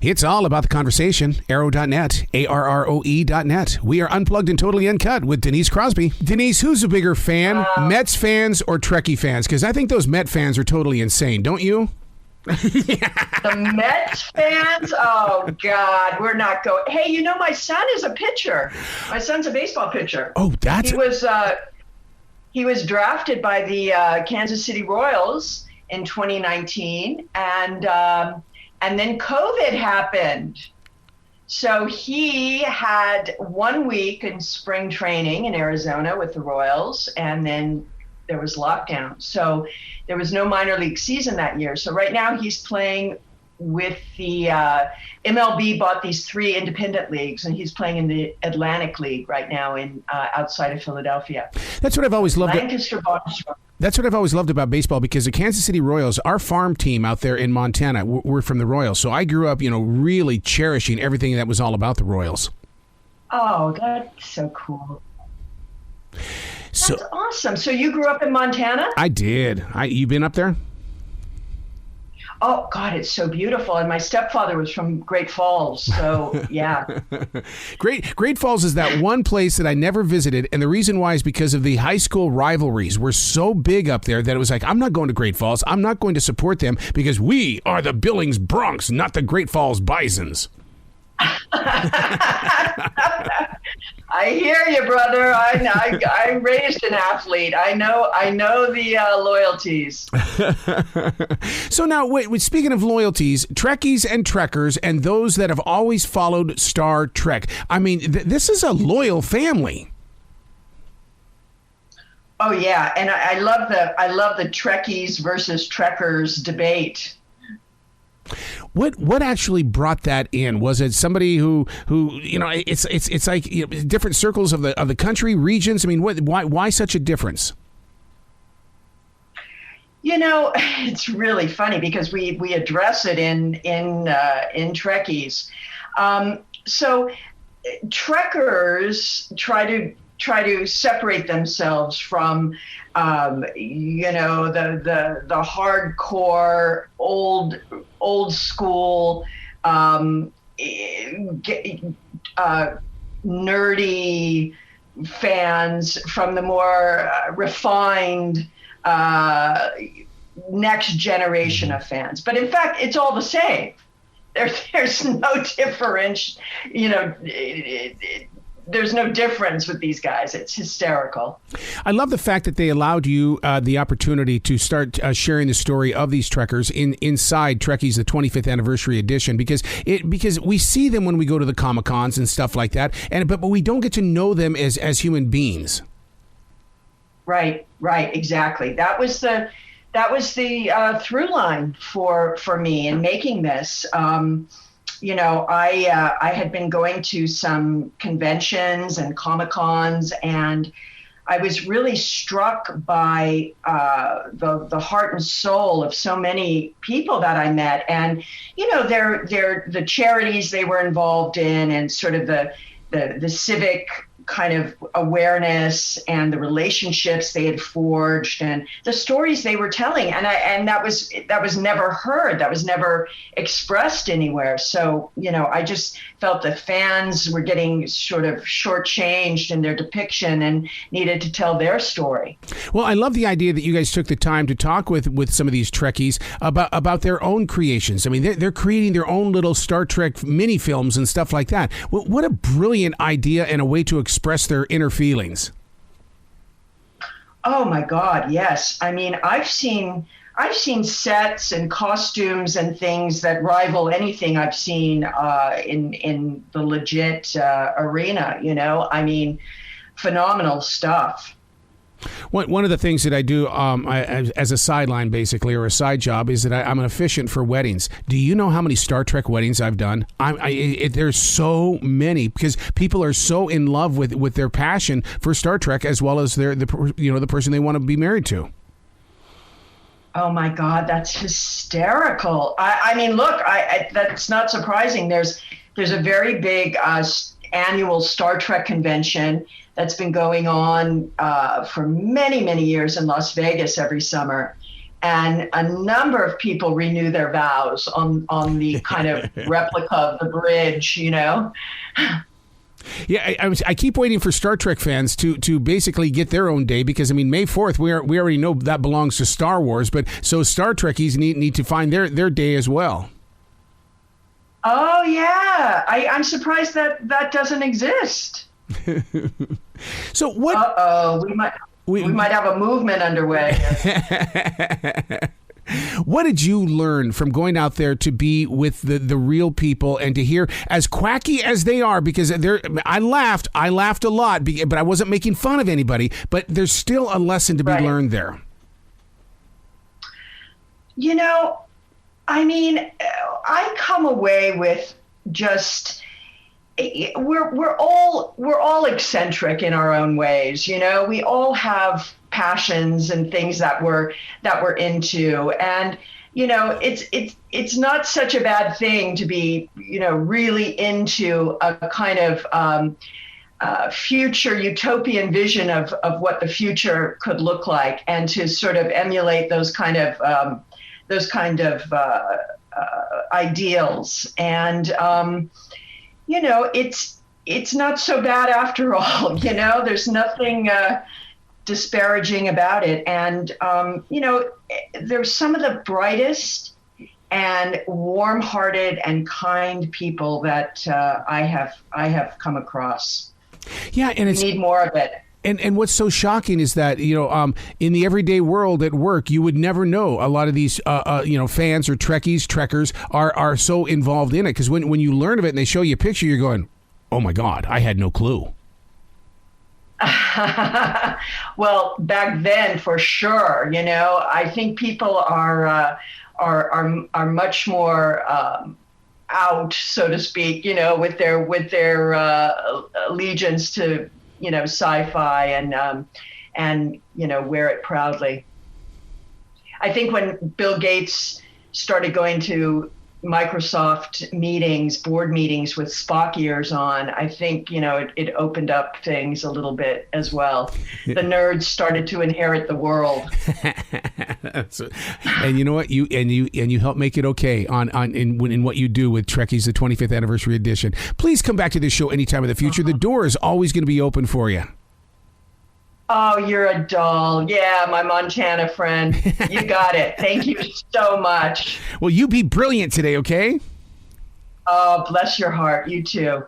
It's all about the conversation. Arrow.net, ARROE.net. We are unplugged and totally uncut with Denise Crosby. Denise, who's a bigger fan, Mets fans or Trekkie fans? Because I think those Met fans are totally insane, don't you? The Mets fans? Oh, God, we're not going. Hey, you know, my son is a pitcher. My son's a baseball pitcher. Oh, that's... He was drafted by the Kansas City Royals in 2019, and then COVID happened. So he had 1 week in spring training in Arizona with the Royals, and then there was lockdown. So there was no minor league season that year. So right now he's playing with the MLB bought these 3 independent leagues, and he's playing in the Atlantic League right now in outside of Philadelphia. That's what I've always loved. Lancaster, Boston. That's what I've always loved about baseball, because the Kansas City Royals, our farm team out there in Montana, we're from the Royals. So I grew up, really cherishing everything that was all about the Royals. Oh, that's so cool. So, that's awesome. So you grew up in Montana? I did. You been up there? Oh, God, it's so beautiful. And my stepfather was from Great Falls. So, yeah. Great Falls is that one place that I never visited. And the reason why is because of the high school rivalries were so big up there that it was like, I'm not going to Great Falls. I'm not going to support them because we are the Billings Bronx, not the Great Falls Bisons. I hear you, brother. I raised an athlete. I know the loyalties. So now, wait, speaking of loyalties, Trekkies and Trekkers and those that have always followed Star Trek. I mean, this is a loyal family. Oh yeah, and I love the Trekkies versus Trekkers debate. What actually brought that in? Was it somebody who it's like different circles of the country, regions? I mean, why such a difference? It's really funny because we address it in Trekkies. So Trekkers try to separate themselves from the hardcore old school nerdy fans from the more refined next generation of fans. But in fact, it's all the same. There's no difference, there's no difference with these guys. It's hysterical. I love the fact that they allowed you the opportunity to start sharing the story of these Trekkers inside Trekkies, the 25th anniversary edition, because we see them when we go to the Comic-Cons and stuff like that, but we don't get to know them as human beings. Right, exactly. That was the through line for me in making this. I had been going to some conventions and Comic-Cons, and I was really struck by the heart and soul of so many people that I met, and the charities they were involved in, and sort of the civic kind of awareness and the relationships they had forged and the stories they were telling. And that was never heard. That was never expressed anywhere. So, I just felt the fans were getting sort of shortchanged in their depiction and needed to tell their story. Well, I love the idea that you guys took the time to talk with some of these Trekkies about their own creations. I mean, they're creating their own little Star Trek mini films and stuff like that. What a brilliant idea and a way to express their inner feelings. Oh my God, yes. I mean, I've seen sets and costumes and things that rival anything I've seen in the legit arena. I mean, phenomenal stuff. One of the things that I do as a sideline, basically, or a side job, is that I'm an officiant for weddings. Do you know how many Star Trek weddings I've done? There's so many, because people are so in love with their passion for Star Trek, as well as the person they want to be married to. Oh my God, that's hysterical. I mean, look, that's not surprising. There's a very big annual Star Trek convention that's been going on for many, many years in Las Vegas every summer. and a number of people renew their vows on the kind of replica of the bridge, you know. Yeah, I keep waiting for Star Trek fans to basically get their own day, because I mean May 4th we already know that belongs to Star Wars, but so Star Trekkies need to find their day as well. Oh yeah, I'm surprised that doesn't exist. So what? We might have a movement underway. What did you learn from going out there to be with the real people and to hear, as quacky as they are, because I laughed a lot, but I wasn't making fun of anybody, but there's still a lesson to be learned there. You know, I mean, I come away with just, we're all eccentric in our own ways. You know, we all have passions and things that we're into, and you know, it's not such a bad thing to be, you know, really into a kind of future utopian vision of what the future could look like, and to sort of emulate those kind of ideals. And you know, it's not so bad after all. You know, there's nothing disparaging about it. And you know, there's some of the brightest and warm-hearted and kind people that I have come across. Yeah, and we need more of it. And what's so shocking is that, you know, in the everyday world at work, you would never know a lot of these, you know, fans or trekkers are so involved in it. Because when you learn of it and they show you a picture, you're going, oh, my God, I had no clue. Well, back then, for sure, you know, I think people are much more out, so to speak, you know, with their allegiance to, you know, sci-fi and you know, wear it proudly. I think when Bill Gates started going to Microsoft board meetings with Spock ears on, I think, you know, it opened up things a little bit as well. The nerds started to inherit the world. And you know what? You help make it okay in what you do with Trekkies, the 25th anniversary edition. Please come back to this show anytime in the future. The door is always going to be open for you. Oh, you're a doll. Yeah, my Montana friend. You got it. Thank you so much. Well, you be brilliant today, okay? Oh, bless your heart. You too.